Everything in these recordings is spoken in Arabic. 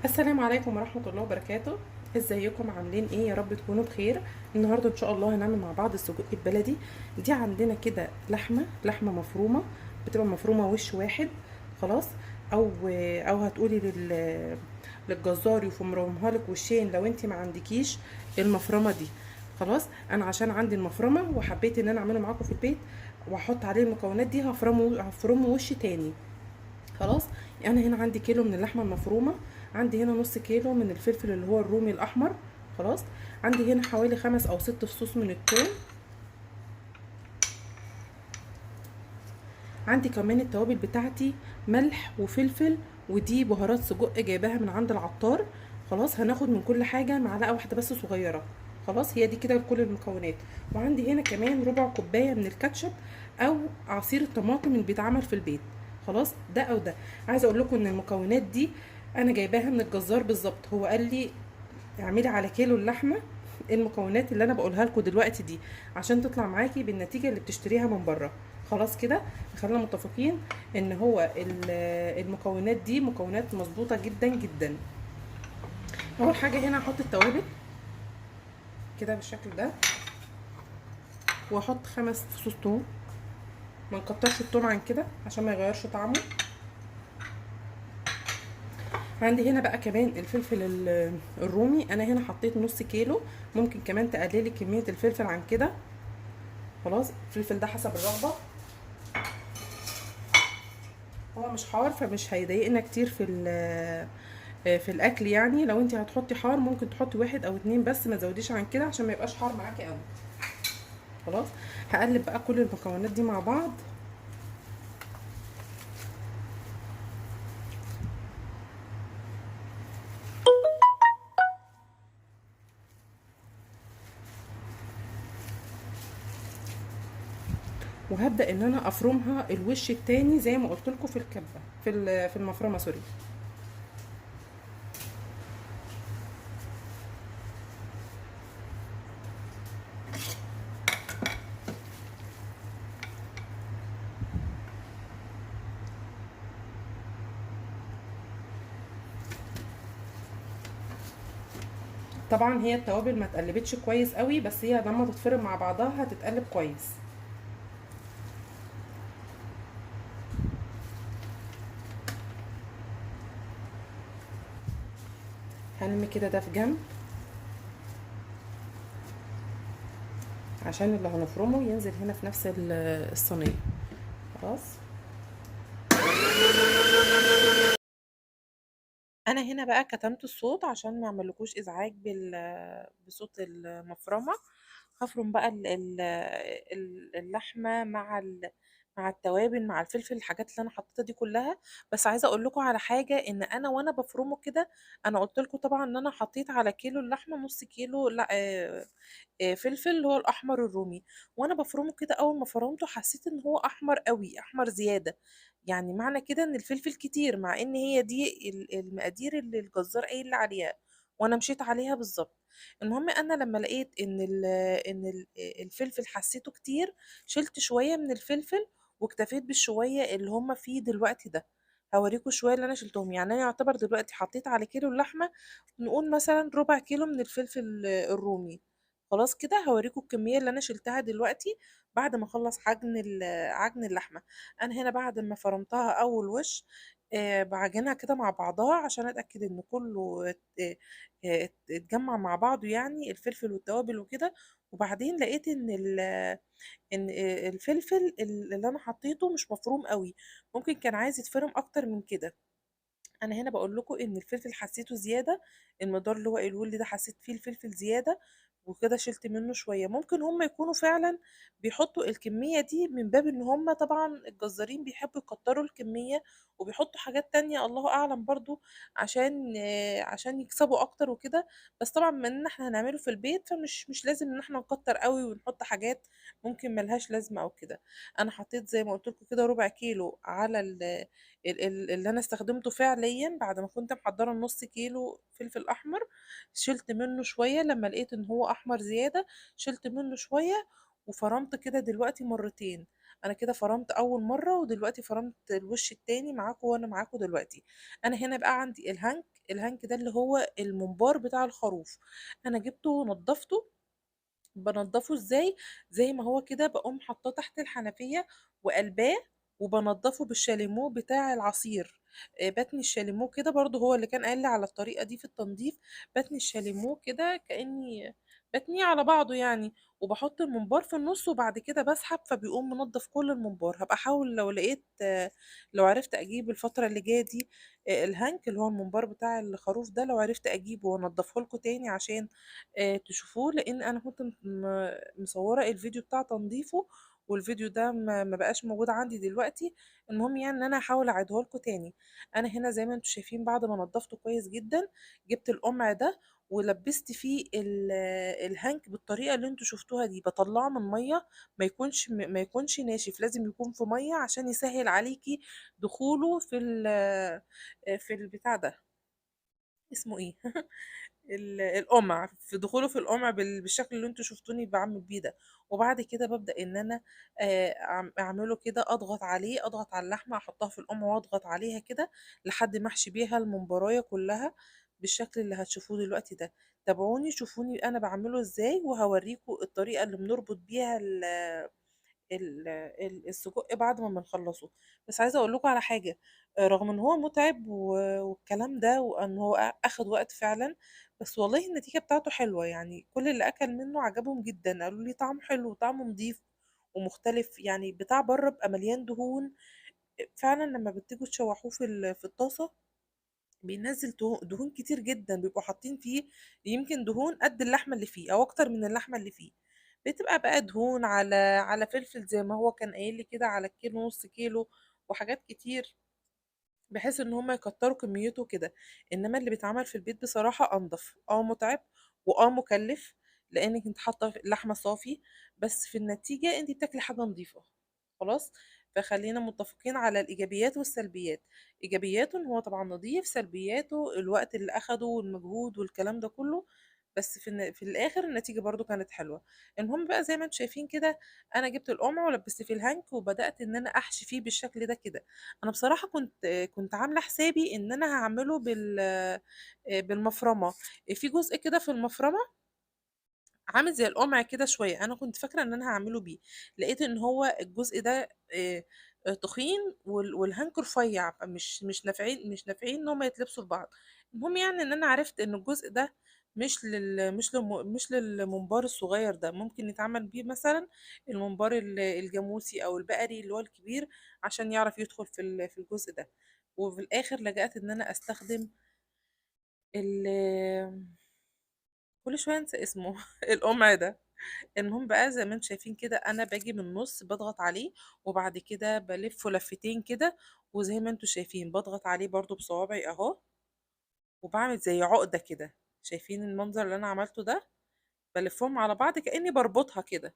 السلام عليكم ورحمة الله وبركاته. ازيكم عاملين ايه؟ يا رب تكونوا بخير. النهاردة ان شاء الله هنعمل مع بعض السجق البلدي. دي عندنا كده لحمة مفرومة، بتبقى مفرومة وش واحد. خلاص. او هتقولي للجزار يفرمها لك وشين لو انت ما عندكيش المفرمة دي. خلاص. انا عشان عندي المفرمة وحبيت ان انا اعمله معاكم في البيت واحط عليه المكونات دي، هفرمه وش تاني. خلاص. انا هنا عندي كيلو من اللحمه المفرومه، عندي هنا نص كيلو من الفلفل اللي هو الرومي الاحمر. خلاص. عندي هنا حوالي 5 أو 6 فصوص من الثوم. عندي كمان التوابل بتاعتي، ملح وفلفل، ودي بهارات سجق جايباها من عند العطار. خلاص. هناخد من كل حاجه معلقه واحده بس صغيره. خلاص. هي دي كده كل المكونات. وعندي هنا كمان ربع كوبايه من الكاتشب او عصير الطماطم اللي بيتعمل في البيت. خلاص. ده او ده. عايزه اقول لكم ان المكونات دي انا جايباها من الجزار بالظبط. هو قال لي اعملي على كيلو اللحمه المكونات اللي انا بقولها لكم دلوقتي دي، عشان تطلع معاكي بالنتيجه اللي بتشتريها من بره. خلاص كده. خلينا متفقين ان هو المكونات دي مكونات مظبوطه جدا جدا. اول حاجه هنا هحط التوابل كده بالشكل ده، واحط 5 فصوص توم. ما نكترش التوم عن كده عشان ما يغيرش طعمه. عندي هنا بقى كمان الفلفل الرومي، انا هنا حطيت نص كيلو. ممكن كمان تقللي كميه الفلفل عن كده. خلاص. الفلفل ده حسب الرغبه. هو مش حار فمش هيضايقنا كتير في الاكل. يعني لو انت هتحطي حار ممكن تحطي 1 أو 2 بس، ما تزوديش عن كده عشان ما يبقاش حار معاكي قوي. خلاص. هقلب بقى كل المكونات دي مع بعض. وهبدا ان انا افرمها الوش التاني زي ما قلت لكم في الكبه، في المفرمه، سوري. طبعا هي التوابل ما اتقلبتش كويس قوي، بس هي لما تتفرم مع بعضها هتتقلب كويس. هنرمي كده ده في جنب عشان اللي هنفرمه ينزل هنا في نفس الصينيه. خلاص. انا هنا بقى كتمت الصوت عشان ما اعملكوش ازعاج بصوت المفرمه. هفرم بقى اللحمه مع التوابل مع الفلفل، الحاجات اللي انا حطيتها دي كلها. بس عايزه اقول لكم على حاجه، ان انا وانا بفرمه كده، انا قلت لكم طبعا ان انا حطيت على كيلو اللحمه نص كيلو، لا فلفل اللي هو الاحمر الرومي. وانا بفرمه كده اول ما فرمته حسيت ان هو احمر قوي، احمر زياده. يعني معنى كده ان الفلفل كتير، مع ان هي دي المقادير اللي الجزار قايل لي عليها، وانا مشيت عليها بالظبط. المهم انا لما لقيت الفلفل حسيته كتير، شلت شويه من الفلفل واكتفيت بالشويه اللي هم فيه دلوقتي ده. هوريكم شويه اللي انا شلتهم. يعني انا يعتبر دلوقتي حطيت على كيلو اللحمه نقول مثلا ربع كيلو من الفلفل الرومي. خلاص كده. هوريكم الكميه اللي انا شلتها دلوقتي بعد ما اخلص عجن اللحمه. انا هنا بعد ما فرمتها اول وش، بعجنها كده مع بعضها عشان اتاكد ان كله اتجمع مع بعضه، يعني الفلفل والتوابل وكده. وبعدين لقيت ان الفلفل اللي انا حطيته مش مفروم قوي، ممكن كان عايز يتفرم اكتر من كده. انا هنا بقول لكم ان الفلفل حسيته زياده، المقدار اللي هو قايله لي ده حسيت فيه الفلفل زياده، وكده شلت منه شويه. ممكن هم يكونوا فعلا بيحطوا الكميه دي من باب ان هم طبعا الجزارين بيحبوا يكتروا الكميه، وبيحطوا حاجات تانية الله اعلم برضو عشان يكسبوا اكتر وكده. بس طبعا من ان احنا هنعمله في البيت فمش مش لازم ان احنا نكتر قوي ونحط حاجات ممكن ملهاش لازمه او كده. انا حطيت زي ما قلت لكم كده ربع كيلو على اللي انا استخدمته فعليا. بعد ما كنت محضره نص كيلو فلفل احمر، شلت منه شويه لما لقيت ان هو احمر زياده، شلت منه شويه. وفرمت كده دلوقتي مرتين. انا كده فرمت اول مره، ودلوقتي فرمت الوش التاني معاكم وانا معاكم دلوقتي. انا هنا بقى عندي الهنك ده اللي هو الممبار بتاع الخروف. انا جبته ونضفته. بنضفه ازاي؟ زي ما هو كده بقوم حاطاه تحت الحنفية وقلباه، وبنضفه بالشاليمو بتاع العصير. بتني الشاليمو كده برضو، هو اللي كان قال لي على الطريقة دي في التنظيف. بتني الشاليمو كده كأني بتنيه على بعضه يعني، وبحط الممبار في النص وبعد كده بسحب فبيقوم منضف كل الممبار. هبقى احاول لو لقيت لو عرفت اجيب الفترة اللي جاية دي الهانك اللي هو الممبار بتاع الخروف ده، لو عرفت اجيبه وانضفه لكم تاني عشان تشوفوه، لان انا كنت مصوره الفيديو بتاع تنظيفه، والفيديو ده ما بقاش موجود عندي دلوقتي. المهم يعني ان انا هحاول اعيده لكم تاني. انا هنا زي ما انتم شايفين بعد ما نضفته كويس جدا، جبت القمع ده ولبست فيه الهانك بالطريقه اللي انتوا شفتوها دي. بطلعه من ميه، ما يكونش ناشف، لازم يكون في ميه عشان يسهل عليكي دخوله في البتاع ده. اسمه ايه؟ القمع، في دخوله في القمع بالشكل اللي انتوا شفتوني بعمل بيه ده. وبعد كده ببدأ ان انا اعمله كده، اضغط عليه، اضغط على اللحمة، احطها في القمع واضغط عليها كده لحد ما احشي بيها الممبرايه كلها بالشكل اللي هتشوفوه دلوقتي ده. تابعوني شوفوني انا بعمله ازاي، وهوريكم الطريقة اللي بنربط بيها السجق بعد ما بنخلصه. بس عايزه اقول لكم على حاجه، رغم ان هو متعب والكلام ده، وان هو اخد وقت فعلا، بس والله النتيجه بتاعته حلوه يعني. كل اللي اكل منه عجبهم جدا، قالوا لي طعمه حلو وطعمه نضيف ومختلف. يعني بتاع بره بقى مليان دهون فعلا، لما بتيجوا تشوحوه في الطاسه بينزل دهون كتير جدا، بيبقوا حاطين فيه يمكن دهون قد اللحمة اللي فيه او اكتر من اللحمة اللي فيه. بتبقى بقى دهون على فلفل زي ما هو كان قايل لي كده، على كيلو نص كيلو وحاجات كتير، بحيث ان هم يكتروا كميته كده. انما اللي بيتعمل في البيت بصراحة انضف، متعب مكلف، لانك انت حاطه لحمه صافي، بس في النتيجة انت بتاكلي حاجة نظيفة. خلاص. فخلينا متفقين على الايجابيات والسلبيات. ايجابياته ان هو طبعا نظيف، سلبياته الوقت اللي اخده والمجهود والكلام ده كله، بس في الاخر النتيجة برضو كانت حلوة. المهم بقى زي ما انتم شايفين كده، انا جبت القمع ولبست فيه الهانك وبدأت ان انا احشي فيه بالشكل ده كده. انا بصراحه كنت عامله حسابي ان انا هعمله بالمفرمه. في جزء كده في المفرمه عامل زي القمع كده شويه، انا كنت فاكره ان انا هعمله بيه. لقيت ان هو الجزء ده تخين والهنك رفيع، مش نافعين ان هم يتلبسوا في بعض. المهم يعني ان انا عرفت ان الجزء ده مش للممبار الصغير ده، ممكن يتعمل بيه مثلا الممبار الجاموسي او البقري اللي هو الكبير، عشان يعرف يدخل في الجزء ده. وفي الاخر لجأت ان انا استخدم ال كل شويه انسى اسمه القمع ده. المهم بقى زي ما انتم شايفين كده، انا باجي من النص بضغط عليه، وبعد كده بلفه لفتين كده، وزي ما انتم شايفين بضغط عليه برضو بصوابعي اهو، وبعمل زي عقدة كده. شايفين المنظر اللي انا عملته ده؟ بلفهم على بعض كأني بربطها كده.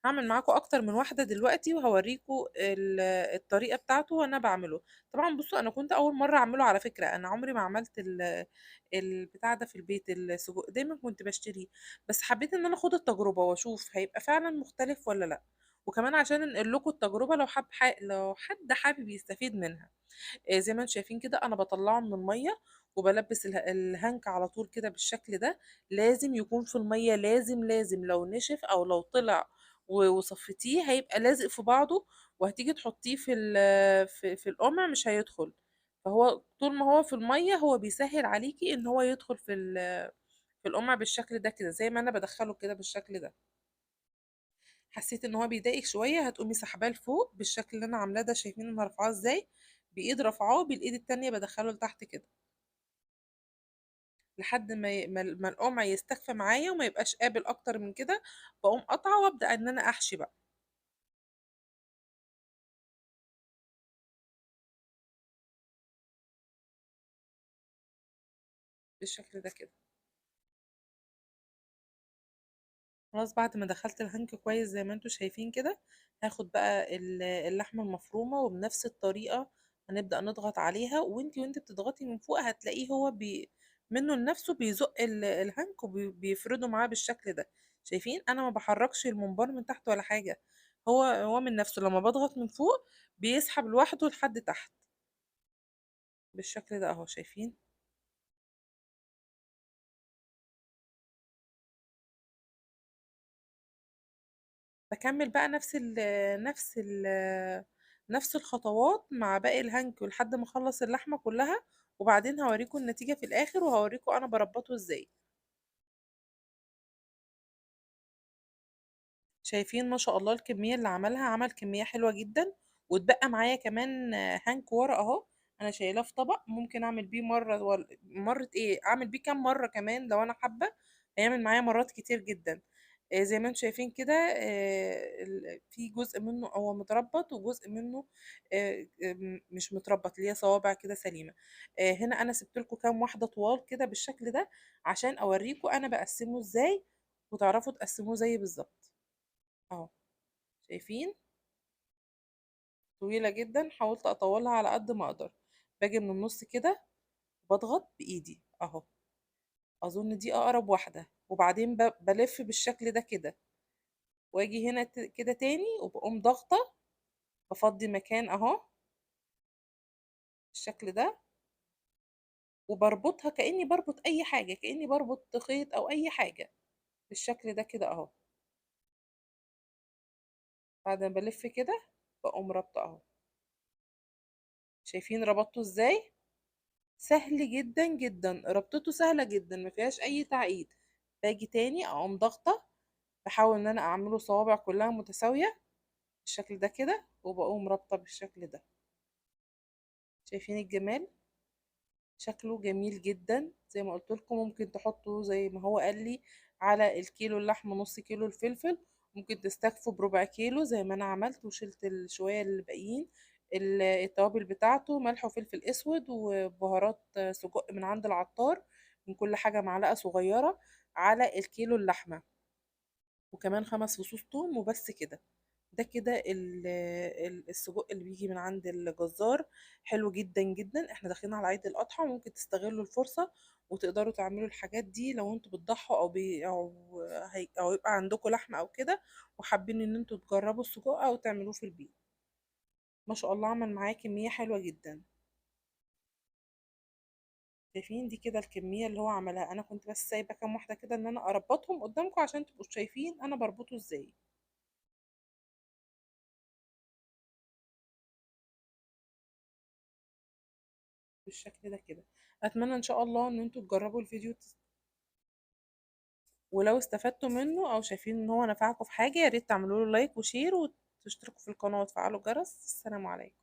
هعمل معاكم اكتر من واحده دلوقتي وهوريكم الطريقه بتاعته وانا بعمله. طبعا بصوا، انا كنت اول مره اعمله على فكره، انا عمري ما عملت البتاع ده في البيت، السجق دايما كنت بشتريه. بس حبيت ان انا اخد التجربه واشوف هيبقى فعلا مختلف ولا لا، وكمان عشان انقل لكم التجربه لو حد حابب يستفيد منها. زي ما انتم شايفين كده انا بطلعه من الميه، وبلبس الهانك على طول كده بالشكل ده. لازم يكون في الميه، لازم لو نشف او لو طلع وصفتيه هيبقى لازق في بعضه، وهتيجي تحطيه في القمع مش هيدخل. فهو طول ما هو في الميه هو بيسهل عليكي ان هو يدخل في القمع بالشكل ده كده، زي ما انا بدخله كده بالشكل ده. حسيت ان هو بيضايقك شويه، هتقومي سحباه لفوق بالشكل اللي انا عاملاه ده. شايفين انا رافعاه ازاي؟ بايد رافعاه، بالايد التانية بدخله لتحت كده لحد ما القمع يستخفى معايا وما يبقاش قابل اكتر من كده. بقوم قطعه وابدا ان انا احشي بقى بالشكل ده كده. خلاص بعد ما دخلت الهنك كويس زي ما انتوا شايفين كده، هاخد بقى اللحمة المفرومة وبنفس الطريقة هنبدأ نضغط عليها. وانتي بتضغطي من فوق هتلاقيه هو منه لنفسه بيزق الهنك وبيفرده معاه بالشكل ده. شايفين انا ما بحركش الممبار من تحت ولا حاجة، هو من نفسه لما بضغط من فوق بيسحب لوحده لحد تحت بالشكل ده اهو، شايفين؟ بكمل بقى نفس الخطوات مع باقي الهانك لحد ما اخلص اللحمة كلها، وبعدين هوريكم النتيجة في الاخر وهوريكم انا بربطه ازاي. شايفين ما شاء الله الكمية اللي عملها، عمل كمية حلوة جدا. واتبقى معايا كمان هانك ورق اهو، انا شايلاه في طبق ممكن اعمل بيه مرة مرة ايه، اعمل بيه كام مرة كمان لو انا حابة، هيعمل معايا مرات كتير جدا. زي ما انتم شايفين كده، في جزء منه هو متربط وجزء منه مش متربط، اللي هي صوابع كده سليمة. هنا انا سبت لكم كام واحدة طوال كده بالشكل ده عشان اوريكم انا بقسمه ازاي وتعرفوا تقسموه زي بالظبط اهو. شايفين؟ طويلة جدا، حاولت اطولها على قد ما اقدر. باجي من النص كده بضغط بايدي اهو، اظن دي اقرب واحدة، وبعدين بلف بالشكل ده كده، واجي هنا كده تاني وبقوم ضاغطة، بفضي مكان اهو بالشكل ده، وبربطها كأني بربط اي حاجة، كأني بربط خيط او اي حاجة بالشكل ده كده اهو. بعد ما بلف كده بقوم رابطة اهو. شايفين ربطته ازاي؟ سهل جدا جدا، ربطته سهلة جدا ما فيهاش اي تعقيد. باجي تاني اقوم ضغطة، بحاول ان انا اعمله صوابع كلها متساوية بالشكل ده كده، وبقوم رابطة بالشكل ده. شايفين الجمال؟ شكله جميل جدا. زي ما قلت لكم ممكن تحطوا زي ما هو قال لي على الكيلو اللحمة نص كيلو الفلفل، ممكن تستكفوا بربع كيلو زي ما انا عملت وشلت الشوية اللي باقيين. التوابل بتاعته ملح وفلفل اسود وبهارات سجق من عند العطار، من كل حاجة معلقة صغيرة على الكيلو اللحمة، وكمان 5 فصوص توم وبس كده. ده كده السجق اللي بيجي من عند الجزار. حلو جدا جدا، احنا داخلين على عيد الأضحى، ممكن تستغلوا الفرصة وتقدروا تعملوا الحاجات دي لو انتوا بتضحوا او يبقى عندكم لحمة او كده وحابين ان انتوا تجربوا السجق او تعملوه في البيت. ما شاء الله عمل معايا كمية حلوة جدا. شايفين دي كده الكمية اللي هو عملها، انا كنت بس سايبة كام واحدة كده ان انا اربطهم قدامكم عشان تبقوا شايفين انا بربطه ازاي بالشكل ده كده. اتمنى ان شاء الله ان انتوا تجربوا الفيديو، ولو استفدتوا منه او شايفين ان هو نفعكم في حاجة، يا ريت تعملوا له لايك وشير وتشتركوا في القناة وتفعلوا الجرس. السلام عليكم.